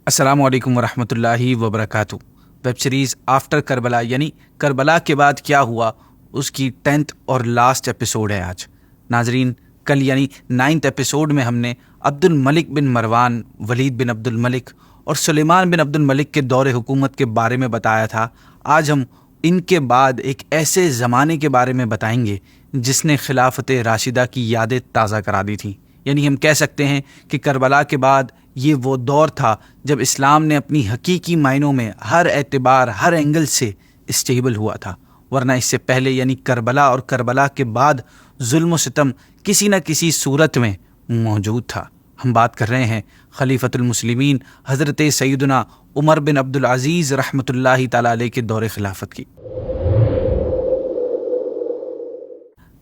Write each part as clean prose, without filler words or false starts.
السلام علیکم ورحمۃ اللہ وبرکاتہ۔ ویب سیریز آفٹر کربلا یعنی کربلا کے بعد کیا ہوا، اس کی 10th اور لاسٹ ایپیسوڈ ہے آج۔ ناظرین، کل یعنی 9th ایپیسوڈ میں ہم نے عبد الملک بن مروان، ولید بن عبد الملک اور سلیمان بن عبد الملک کے دور حکومت کے بارے میں بتایا تھا۔ آج ہم ان کے بعد ایک ایسے زمانے کے بارے میں بتائیں گے جس نے خلافت راشدہ کی یادیں تازہ کرا دی تھیں۔ یعنی ہم کہہ سکتے ہیں کہ کربلا کے بعد یہ وہ دور تھا جب اسلام نے اپنی حقیقی معنوں میں ہر اعتبار، ہر اینگل سے اسٹیبل ہوا تھا، ورنہ اس سے پہلے یعنی کربلا اور کربلا کے بعد ظلم و ستم کسی نہ کسی صورت میں موجود تھا۔ ہم بات کر رہے ہیں خلیفۃ المسلمین حضرت سیدنا عمر بن عبد العزیز رحمۃ اللہ تعالی علیہ کے دور خلافت کی۔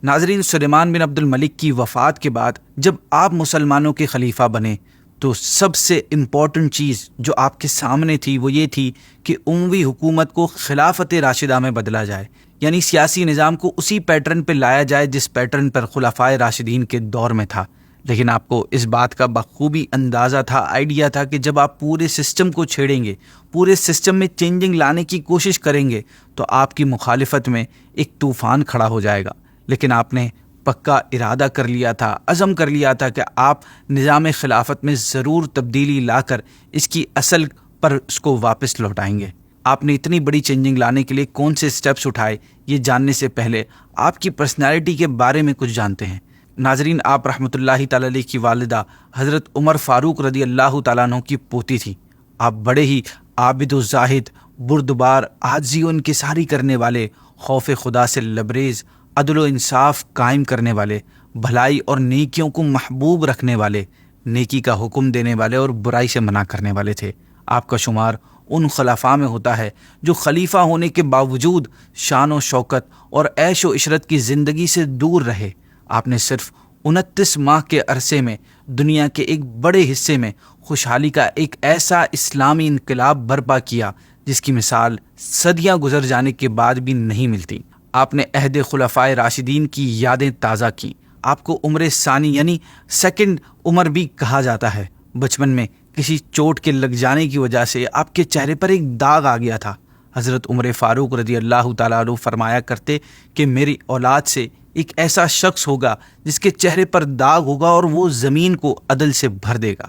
ناظرین، سلیمان بن عبد الملک کی وفات کے بعد جب آپ مسلمانوں کے خلیفہ بنے تو سب سے امپورٹنٹ چیز جو آپ کے سامنے تھی وہ یہ تھی کہ اموی حکومت کو خلافت راشدہ میں بدلا جائے، یعنی سیاسی نظام کو اسی پیٹرن پہ لایا جائے جس پیٹرن پر خلفائے راشدین کے دور میں تھا۔ لیکن آپ کو اس بات کا بخوبی اندازہ تھا، آئیڈیا تھا کہ جب آپ پورے سسٹم کو چھیڑیں گے، پورے سسٹم میں چینجنگ لانے کی کوشش کریں گے تو آپ کی مخالفت میں ایک طوفان کھڑا ہو جائے گا۔ لیکن آپ نے پکا ارادہ کر لیا تھا، عزم کر لیا تھا کہ آپ نظام خلافت میں ضرور تبدیلی لا کر اس کی اصل پر اس کو واپس لوٹائیں گے۔ آپ نے اتنی بڑی چینجنگ لانے کے لیے کون سے سٹیپس اٹھائے، یہ جاننے سے پہلے آپ کی پرسنالٹی کے بارے میں کچھ جانتے ہیں۔ ناظرین، آپ رحمۃ اللہ تعالی علیہ کی والدہ حضرت عمر فاروق رضی اللہ تعالیٰ عنہ کی پوتی تھی۔ آپ بڑے ہی عابد و زاہد، بردبار، عاجزی و انکساری کرنے والے، خوف خدا سے لبریز، عدل و انصاف قائم کرنے والے، بھلائی اور نیکیوں کو محبوب رکھنے والے، نیکی کا حکم دینے والے اور برائی سے منع کرنے والے تھے۔ آپ کا شمار ان خلفاء میں ہوتا ہے جو خلیفہ ہونے کے باوجود شان و شوکت اور عیش و عشرت کی زندگی سے دور رہے۔ آپ نے صرف 29 ماہ کے عرصے میں دنیا کے ایک بڑے حصے میں خوشحالی کا ایک ایسا اسلامی انقلاب برپا کیا جس کی مثال صدیاں گزر جانے کے بعد بھی نہیں ملتی۔ آپ نے عہد خلفائے راشدین کی یادیں تازہ کی۔ آپ کو عمر ثانی یعنی سیکنڈ عمر بھی کہا جاتا ہے۔ بچپن میں کسی چوٹ کے لگ جانے کی وجہ سے آپ کے چہرے پر ایک داغ آ گیا تھا۔ حضرت عمر فاروق رضی اللہ تعالیٰ عنہ فرمایا کرتے کہ میری اولاد سے ایک ایسا شخص ہوگا جس کے چہرے پر داغ ہوگا اور وہ زمین کو عدل سے بھر دے گا۔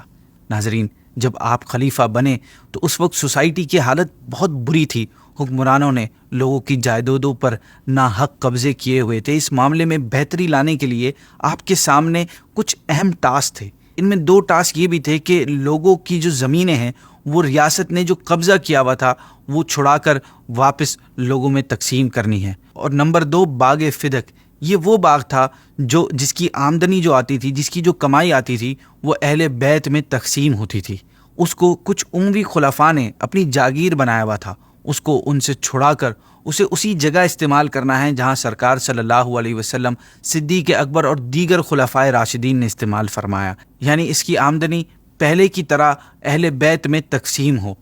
ناظرین، جب آپ خلیفہ بنے تو اس وقت سوسائٹی کی حالت بہت بری تھی۔ حکمرانوں نے لوگوں کی جائیدادوں پر ناحق قبضے کیے ہوئے تھے۔ اس معاملے میں بہتری لانے کے لیے آپ کے سامنے کچھ اہم ٹاسک تھے۔ ان میں 2 ٹاسک یہ بھی تھے کہ لوگوں کی جو زمینیں ہیں وہ ریاست نے جو قبضہ کیا ہوا تھا وہ چھڑا کر واپس لوگوں میں تقسیم کرنی ہے، اور نمبر 2 باغ فدق، یہ وہ باغ تھا جس کی آمدنی جو آتی تھی، جس کی جو کمائی آتی تھی وہ اہل بیت میں تقسیم ہوتی تھی۔ اس کو کچھ اموی خلفاء نے اپنی جاگیر بنایا ہوا تھا، اس کو ان سے چھڑا کر اسے اسی جگہ استعمال کرنا ہے جہاں سرکار صلی اللہ علیہ وسلم، صدیق اکبر اور دیگر خلفائے راشدین نے استعمال فرمایا، یعنی اس کی آمدنی پہلے کی طرح اہل بیت میں تقسیم ہو۔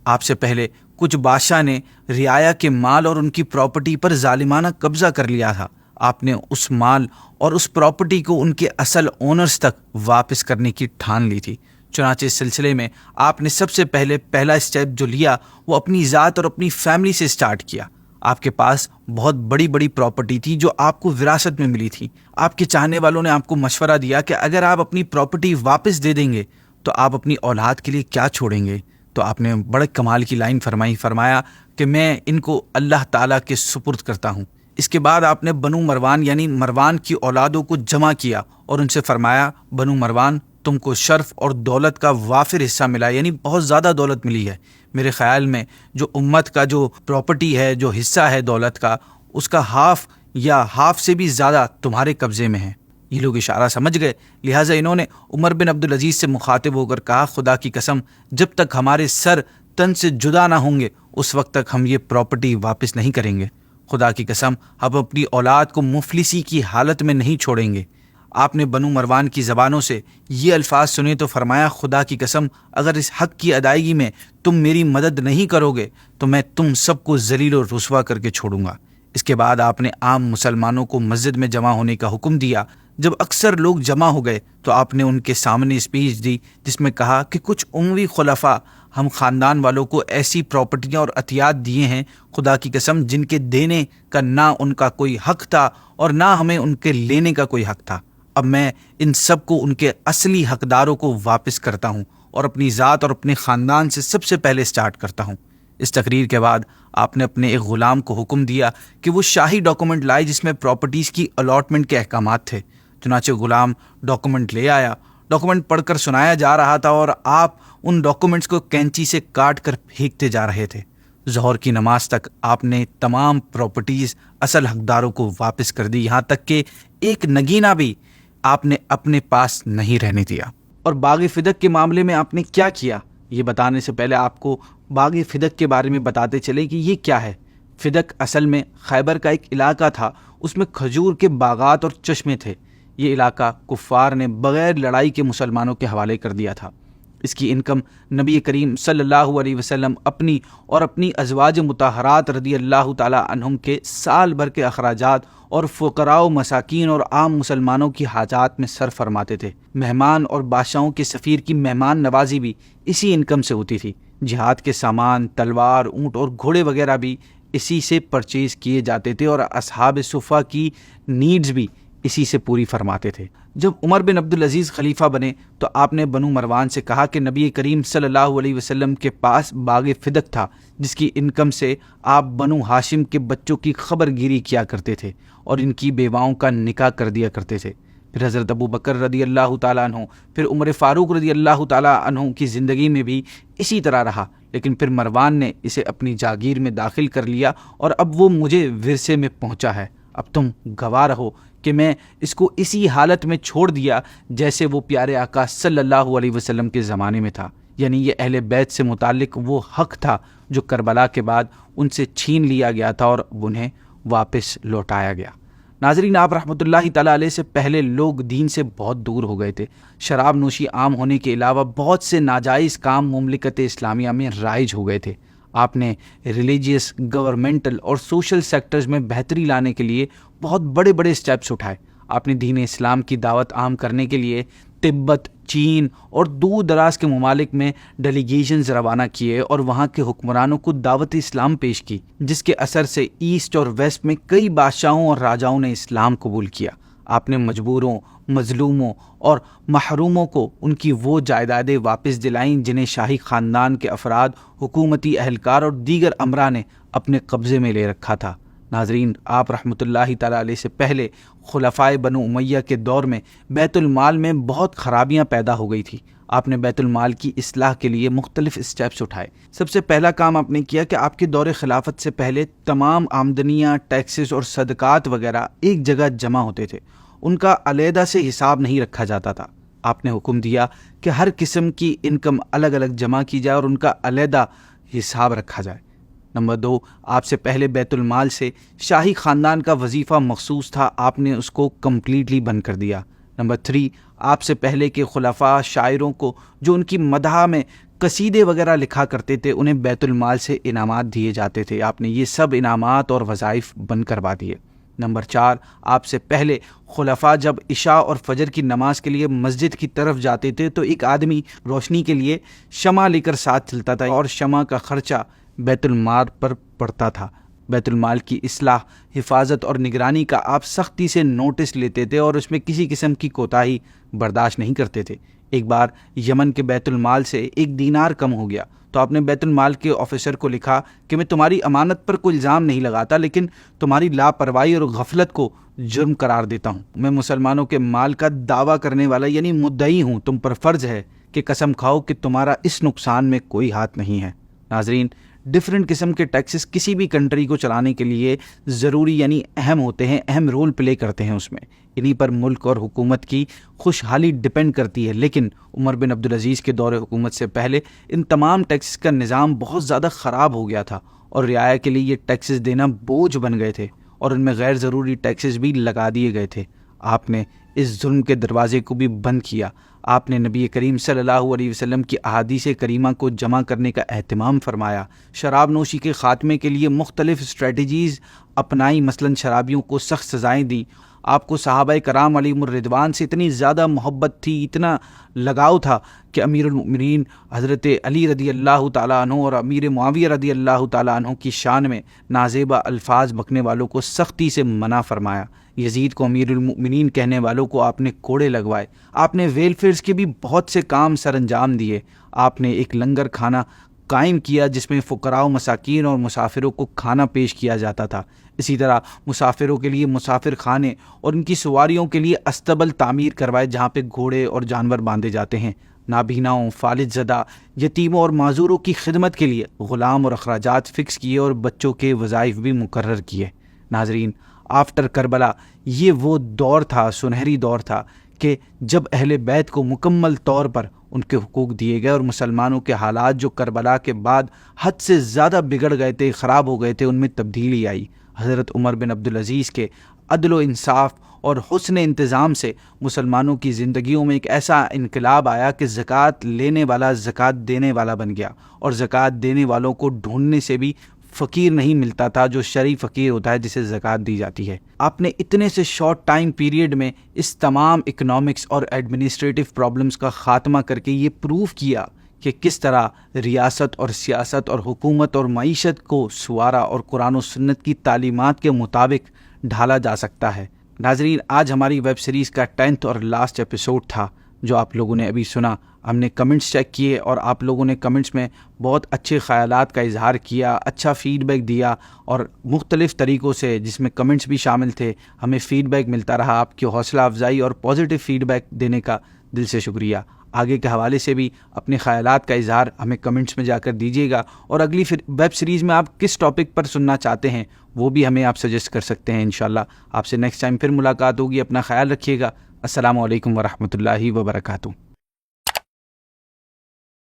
آپ سے پہلے کچھ بادشاہ نے رعایا کے مال اور ان کی پراپرٹی پر ظالمانہ قبضہ کر لیا تھا۔ آپ نے اس مال اور اس پراپرٹی کو ان کے اصل اونرز تک واپس کرنے کی ٹھان لی تھی۔ چنانچہ اس سلسلے میں آپ نے سب سے پہلا اسٹیپ جو لیا وہ اپنی ذات اور اپنی فیملی سے سٹارٹ کیا۔ آپ کے پاس بہت بڑی پراپرٹی تھی جو آپ کو وراثت میں ملی تھی۔ آپ کے چاہنے والوں نے آپ کو مشورہ دیا کہ اگر آپ اپنی پراپرٹی واپس دے دیں گے تو آپ اپنی اولاد کے لیے کیا چھوڑیں گے؟ تو آپ نے بڑے کمال کی لائن فرمایا کہ میں ان کو اللہ تعالیٰ کے سپرد کرتا ہوں۔ اس کے بعد آپ نے بنو مروان یعنی مروان کی اولادوں کو جمع کیا اور ان سے فرمایا، بنو مروان، تم کو شرف اور دولت کا وافر حصہ ملا، یعنی بہت زیادہ دولت ملی ہے۔ میرے خیال میں جو امت کا جو پراپرٹی ہے، جو حصہ ہے دولت کا، اس کا ہاف یا ہاف سے بھی زیادہ تمہارے قبضے میں ہے۔ یہ لوگ اشارہ سمجھ گئے، لہٰذا انہوں نے عمر بن عبد العزیز سے مخاطب ہو کر کہا، خدا کی قسم، جب تک ہمارے سر تن سے جدا نہ ہوں گے اس وقت تک ہم یہ پراپرٹی واپس نہیں کریں گے۔ خدا کی قسم، ہم اپنی اولاد کو مفلسی کی حالت میں نہیں چھوڑیں گے۔ آپ نے بنو مروان کی زبانوں سے یہ الفاظ سنے تو فرمایا، خدا کی قسم، اگر اس حق کی ادائیگی میں تم میری مدد نہیں کرو گے تو میں تم سب کو ذلیل و رسوا کر کے چھوڑوں گا۔ اس کے بعد آپ نے عام مسلمانوں کو مسجد میں جمع ہونے کا حکم دیا۔ جب اکثر لوگ جمع ہو گئے تو آپ نے ان کے سامنے اسپیچ دی جس میں کہا کہ کچھ اموی خلفاء ہم خاندان والوں کو ایسی پراپرٹیاں اور عطیات دیے ہیں خدا کی قسم جن کے دینے کا نہ ان کا کوئی حق تھا اور نہ ہمیں ان کے لینے کا کوئی حق تھا۔ اب میں ان سب کو ان کے اصلی حقداروں کو واپس کرتا ہوں اور اپنی ذات اور اپنے خاندان سے سب سے پہلے سٹارٹ کرتا ہوں۔ اس تقریر کے بعد آپ نے اپنے ایک غلام کو حکم دیا کہ وہ شاہی ڈاکومنٹ لائے جس میں پراپرٹیز کی الاٹمنٹ کے احکامات تھے۔ چنانچہ غلام ڈاکومنٹ لے آیا۔ ڈاکومنٹ پڑھ کر سنایا جا رہا تھا اور آپ ان ڈاکومنٹس کو کینچی سے کاٹ کر پھینکتے جا رہے تھے۔ ظہر کی نماز تک آپ نے تمام پراپرٹیز اصل حقداروں کو واپس کر دی، یہاں تک کہ ایک نگینہ بھی آپ نے اپنے پاس نہیں رہنے دیا۔ اور باغ فدق کے معاملے میں آپ نے کیا کیا، یہ بتانے سے پہلے آپ کو باغ فدق کے بارے میں بتاتے چلے کہ یہ کیا ہے۔ فدق اصل میں خیبر کا ایک علاقہ تھا، اس میں کھجور کے باغات اور چشمے تھے۔ یہ علاقہ کفار نے بغیر لڑائی کے مسلمانوں کے حوالے کر دیا تھا۔ اس کی انکم نبی کریم صلی اللہ علیہ وسلم اپنی اور اپنی ازواج مطہرات رضی اللہ تعالی عنہم کے سال بھر کے اخراجات اور فقراء و مساکین اور عام مسلمانوں کی حاجات میں صرف فرماتے تھے۔ مہمان اور بادشاہوں کے سفیر کی مہمان نوازی بھی اسی انکم سے ہوتی تھی۔ جہاد کے سامان، تلوار، اونٹ اور گھوڑے وغیرہ بھی اسی سے پرچیز کیے جاتے تھے اور اصحاب صفہ کی نیڈز بھی اسی سے پوری فرماتے تھے۔ جب عمر بن عبدالعزیز خلیفہ بنے تو آپ نے بنو مروان سے کہا کہ نبی کریم صلی اللہ علیہ وسلم کے پاس باغ فدق تھا جس کی انکم سے آپ بنو ہاشم کے بچوں کی خبر گیری کیا کرتے تھے اور ان کی بیواؤں کا نکاح کر دیا کرتے تھے۔ پھر حضرت ابو بکر رضی اللہ تعالیٰ عنہ، پھر عمر فاروق رضی اللہ تعالیٰ عنہ کی زندگی میں بھی اسی طرح رہا، لیکن پھر مروان نے اسے اپنی جاگیر میں داخل کر لیا اور اب وہ مجھے ورثے میں پہنچا ہے۔ اب تم گواہ رہو کہ میں اس کو اسی حالت میں چھوڑ دیا جیسے وہ پیارے آقا صلی اللہ علیہ وسلم کے زمانے میں تھا، یعنی یہ اہل بیت سے متعلق وہ حق تھا جو کربلا کے بعد ان سے چھین لیا گیا تھا اور انہیں واپس لوٹایا گیا۔ ناظرین، آپ رحمۃ اللہ تعالیٰ علیہ سے پہلے لوگ دین سے بہت دور ہو گئے تھے۔ شراب نوشی عام ہونے کے علاوہ بہت سے ناجائز کام مملکت اسلامیہ میں رائج ہو گئے تھے۔ آپ نے ریلیجیس، گورنمنٹل اور سوشل سیکٹرز میں بہتری لانے کے لیے بہت بڑے بڑے سٹیپس اٹھائے۔ آپ نے دین اسلام کی دعوت عام کرنے کے لیے تبت، چین اور دور دراز کے ممالک میں ڈیلیگیشنز روانہ کیے اور وہاں کے حکمرانوں کو دعوت اسلام پیش کی، جس کے اثر سے ایسٹ اور ویسٹ میں کئی بادشاہوں اور راجاؤں نے اسلام قبول کیا۔ آپ نے مجبوروں، مظلوموں اور محروموں کو ان کی وہ جائیدادیں واپس دلائیں جنہیں شاہی خاندان کے افراد، حکومتی اہلکار اور دیگر امراء نے اپنے قبضے میں لے رکھا تھا۔ ناظرین، آپ رحمۃ اللہ تعالیٰ علیہ سے پہلے خلفائے بنو امیہ کے دور میں بیت المال میں بہت خرابیاں پیدا ہو گئی تھی۔ آپ نے بیت المال کی اصلاح کے لیے مختلف اسٹیپس اٹھائے۔ سب سے پہلا کام آپ نے کیا کہ آپ کے دور خلافت سے پہلے تمام آمدنیاں، ٹیکسز اور صدقات وغیرہ ایک جگہ جمع ہوتے تھے، ان کا علیحدہ سے حساب نہیں رکھا جاتا تھا۔ آپ نے حکم دیا کہ ہر قسم کی انکم الگ الگ جمع کی جائے اور ان کا علیحدہ حساب رکھا جائے۔ نمبر 2، آپ سے پہلے بیت المال سے شاہی خاندان کا وظیفہ مخصوص تھا، آپ نے اس کو کمپلیٹلی بند کر دیا۔ نمبر 3، آپ سے پہلے کے خلفاء، شاعروں کو جو ان کی مدح میں قصیدے وغیرہ لکھا کرتے تھے انہیں بیت المال سے انعامات دیے جاتے تھے، آپ نے یہ سب انعامات اور وظائف بند کروا دیے۔ نمبر 4، آپ سے پہلے خلفاء جب عشاء اور فجر کی نماز کے لیے مسجد کی طرف جاتے تھے تو ایک آدمی روشنی کے لیے شمع لے کر ساتھ چلتا تھا اور شمع کا خرچہ بیت المال پر پڑتا تھا۔ بیت المال کی اصلاح، حفاظت اور نگرانی کا آپ سختی سے نوٹس لیتے تھے اور اس میں کسی قسم کی کوتاہی برداشت نہیں کرتے تھے۔ ایک بار یمن کے بیت المال سے 1 دینار کم ہو گیا تو آپ نے بیت المال کے آفیسر کو لکھا کہ میں تمہاری امانت پر کوئی الزام نہیں لگاتا، لیکن تمہاری لاپرواہی اور غفلت کو جرم قرار دیتا ہوں۔ میں مسلمانوں کے مال کا دعویٰ کرنے والا یعنی مدعی ہوں، تم پر فرض ہے کہ قسم کھاؤ کہ تمہارا اس نقصان میں کوئی ہاتھ نہیں ہے۔ ناظرین، ڈفرینٹ قسم کے ٹیکسز کسی بھی کنٹری کو چلانے کے لیے ضروری یعنی اہم ہوتے ہیں، اہم رول پلے کرتے ہیں، اس میں انہی پر ملک اور حکومت کی خوشحالی ڈپینڈ کرتی ہے۔ لیکن عمر بن عبدالعزیز کے دور حکومت سے پہلے ان تمام ٹیکسز کا نظام بہت زیادہ خراب ہو گیا تھا اور رعایا کے لیے یہ ٹیکسز دینا بوجھ بن گئے تھے اور ان میں غیر ضروری ٹیکسز بھی لگا دیے گئے تھے۔ آپ نے اس ظلم کے دروازے کو بھی بند کیا۔ آپ نے نبی کریم صلی اللہ علیہ وسلم کی احادیث کریمہ کو جمع کرنے کا اہتمام فرمایا۔ شراب نوشی کے خاتمے کے لیے مختلف اسٹریٹجیز اپنائی، مثلا شرابیوں کو سخت سزائیں دیں۔ آپ کو صحابہ کرام علیہم الرضوان سے اتنی زیادہ محبت تھی، اتنا لگاؤ تھا کہ امیر المؤمنین حضرت علی رضی اللہ تعالیٰ عنہ اور امیر معاویہ رضی اللہ تعالیٰ عنہ کی شان میں نازیبہ الفاظ بکنے والوں کو سختی سے منع فرمایا۔ یزید کو امیر المؤمنین کہنے والوں کو آپ نے کوڑے لگوائے۔ آپ نے ویلفیئرز کے بھی بہت سے کام سر انجام دیے۔ آپ نے ایک لنگر کھانا قائم کیا جس میں فقراء و مساکین اور مسافروں کو کھانا پیش کیا جاتا تھا۔ اسی طرح مسافروں کے لیے مسافر خانے اور ان کی سواریوں کے لیے استبل تعمیر کروائے جہاں پہ گھوڑے اور جانور باندھے جاتے ہیں۔ نابیناؤں، فالج زدہ، یتیموں اور معذوروں کی خدمت کے لیے غلام اور اخراجات فکس کیے اور بچوں کے وظائف بھی مقرر کیے۔ ناظرین، آفٹر کربلا یہ وہ دور تھا، سنہری دور تھا کہ جب اہل بیت کو مکمل طور پر ان کے حقوق دیے گئے اور مسلمانوں کے حالات جو کربلا کے بعد حد سے زیادہ بگڑ گئے تھے، خراب ہو گئے تھے، ان میں تبدیلی آئی۔ حضرت عمر بن عبدالعزیز کے عدل و انصاف اور حسن انتظام سے مسلمانوں کی زندگیوں میں ایک ایسا انقلاب آیا کہ زکوٰۃ لینے والا زکوٰۃ دینے والا بن گیا، اور زکوٰۃ دینے والوں کو ڈھونڈنے سے بھی فقیر نہیں ملتا تھا جو شرعی فقیر ہوتا ہے جسے زکوٰۃ دی جاتی ہے۔ آپ نے اتنے سے شارٹ ٹائم پیریڈ میں اس تمام اکنامکس اور ایڈمنسٹریٹو پرابلمس کا خاتمہ کر کے یہ پروف کیا کہ کس طرح ریاست اور سیاست اور حکومت اور معیشت کو سوارا اور قرآن و سنت کی تعلیمات کے مطابق ڈھالا جا سکتا ہے۔ ناظرین، آج ہماری ویب سیریز کا 10th اور لاسٹ ایپیسوڈ تھا جو آپ لوگوں نے ابھی سنا۔ ہم نے کمنٹس چیک کیے اور آپ لوگوں نے کمنٹس میں بہت اچھے خیالات کا اظہار کیا، اچھا فیڈ بیک دیا، اور مختلف طریقوں سے جس میں کمنٹس بھی شامل تھے ہمیں فیڈ بیک ملتا رہا۔ آپ کی حوصلہ افزائی اور پازیٹیو فیڈ بیک دینے کا دل سے شکریہ۔ آگے کے حوالے سے بھی اپنے خیالات کا اظہار ہمیں کمنٹس میں جا کر دیجیے گا، اور اگلی ویب سیریز میں آپ کس ٹاپک پر سننا چاہتے ہیں وہ بھی ہمیں آپ سجیسٹ کر سکتے ہیں۔ انشاءاللہ آپ سے نیکسٹ ٹائم پھر ملاقات ہوگی۔ اپنا خیال رکھیے گا۔ السلام علیکم ورحمۃ اللہ وبرکاتہ۔